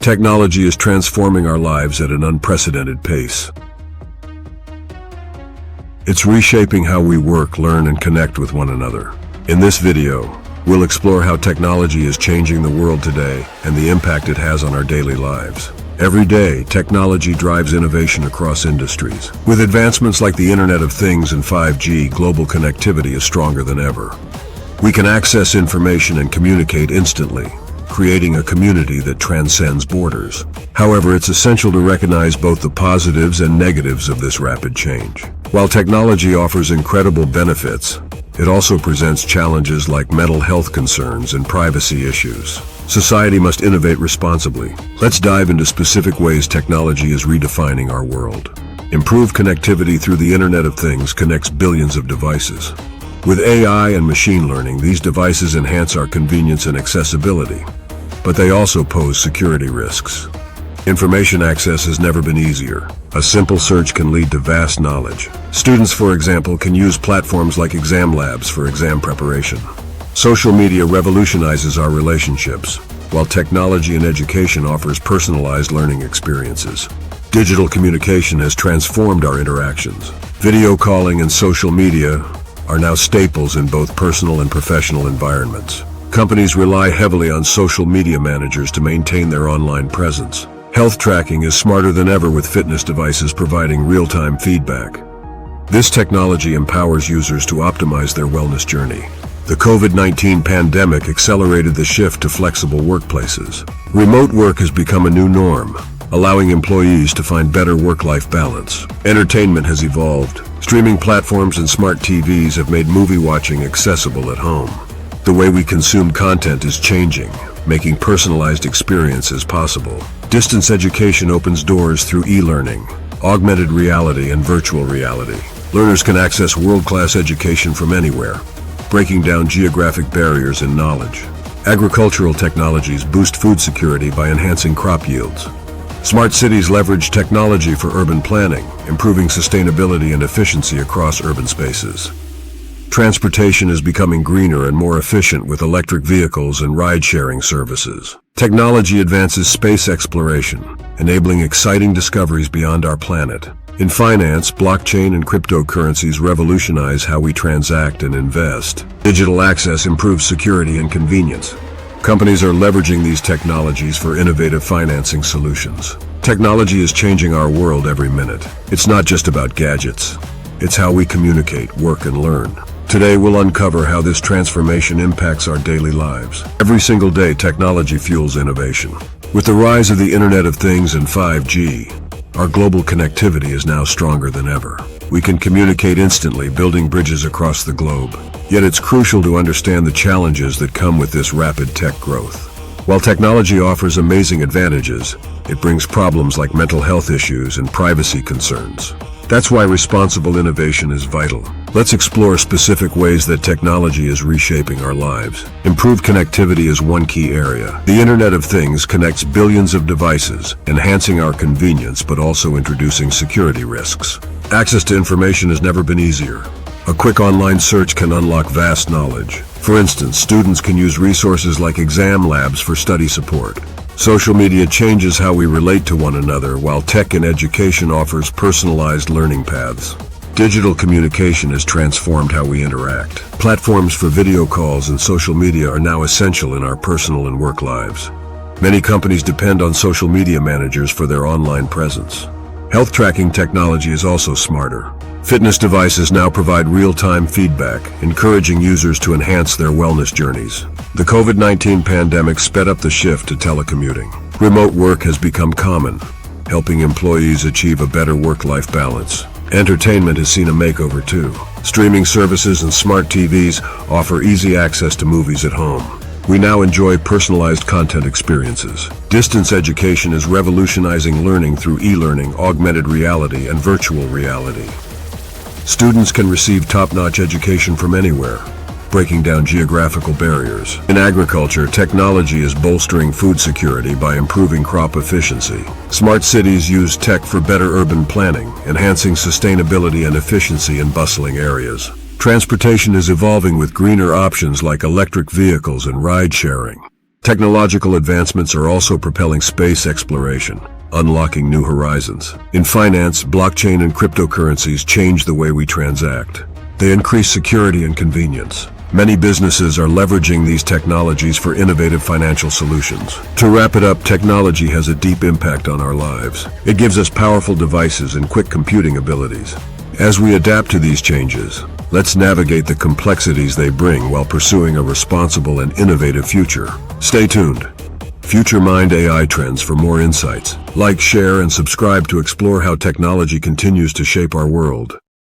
Technology is transforming our lives at an unprecedented pace. It's reshaping how we work, learn, and connect with one another. In this video, we'll explore how technology is changing the world today and the impact it has on our daily lives. Every day, technology drives innovation across industries. With advancements like the Internet of Things and 5G, global connectivity is stronger than ever. We can access information and communicate instantly, creating a community that transcends borders. However, it's essential to recognize both the positives and negatives of this rapid change. While technology offers incredible benefits, it also presents challenges like mental health concerns and privacy issues. Society must innovate responsibly. Let's dive into specific ways technology is redefining our world. Improved connectivity through the Internet of Things connects billions of devices. With AI and machine learning, these devices enhance our convenience and accessibility, but they also pose security risks. Information access has never been easier. A simple search can lead to vast knowledge. Students, for example, can use platforms like exam labs for exam preparation. Social media revolutionizes our relationships, while technology in education offers personalized learning experiences. Digital communication has transformed our interactions. Video calling and social media are now staples in both personal and professional environments. Companies rely heavily on social media managers to maintain their online presence. Health tracking is smarter than ever, with fitness devices providing real-time feedback. This technology empowers users to optimize their wellness journey. The COVID-19 pandemic accelerated the shift to flexible workplaces. Remote work has become a new norm, allowing employees to find better work-life balance. Entertainment has evolved. Streaming platforms and smart TVs have made movie watching accessible at home. The way we consume content is changing, making personalized experiences possible. Distance education opens doors through e-learning, augmented reality, and virtual reality. Learners can access world-class education from anywhere, breaking down geographic barriers in knowledge. Agricultural technologies boost food security by enhancing crop yields. Smart cities leverage technology for urban planning, improving sustainability and efficiency across urban spaces. Transportation is becoming greener and more efficient with electric vehicles and ride-sharing services. Technology advances space exploration, enabling exciting discoveries beyond our planet. In finance, blockchain and cryptocurrencies revolutionize how we transact and invest. Digital access improves security and convenience. Companies are leveraging these technologies for innovative financing solutions. Technology is changing our world every minute. It's not just about gadgets. It's how we communicate, work, and learn. Today, we'll uncover how this transformation impacts our daily lives. Every single day, technology fuels innovation. With the rise of the Internet of Things and 5G, our global connectivity is now stronger than ever. We can communicate instantly, building bridges across the globe. Yet it's crucial to understand the challenges that come with this rapid tech growth. While technology offers amazing advantages, it brings problems like mental health issues and privacy concerns. That's why responsible innovation is vital. Let's explore specific ways that technology is reshaping our lives. Improved connectivity is one key area. The Internet of Things connects billions of devices, enhancing our convenience but also introducing security risks. Access to information has never been easier. A quick online search can unlock vast knowledge. For instance, students can use resources like exam labs for study support. Social media changes how we relate to one another, while tech in education offers personalized learning paths. Digital communication has transformed how we interact. Platforms for video calls and social media are now essential in our personal and work lives. Many companies depend on social media managers for their online presence. Health tracking technology is also smarter. Fitness devices now provide real-time feedback, encouraging users to enhance their wellness journeys. The COVID-19 pandemic sped up the shift to telecommuting. Remote work has become common, helping employees achieve a better work-life balance. Entertainment has seen a makeover too. Streaming services and smart TVs offer easy access to movies at home. We now enjoy personalized content experiences. Distance education is revolutionizing learning through e-learning, augmented reality, and virtual reality. Students can receive top-notch education from anywhere, breaking down geographical barriers. In agriculture, technology is bolstering food security by improving crop efficiency. Smart cities use tech for better urban planning, enhancing sustainability and efficiency in bustling areas. Transportation is evolving with greener options like electric vehicles and ride-sharing. Technological advancements are also propelling space exploration, unlocking new horizons. In finance, blockchain and cryptocurrencies change the way we transact. They increase security and convenience. Many businesses are leveraging these technologies for innovative financial solutions. To wrap it up, technology has a deep impact on our lives. It gives us powerful devices and quick computing abilities. As we adapt to these changes, let's navigate the complexities they bring while pursuing a responsible and innovative future. Stay tuned. Future Mind AI Trends for more insights. Like, share, and subscribe to explore how technology continues to shape our world.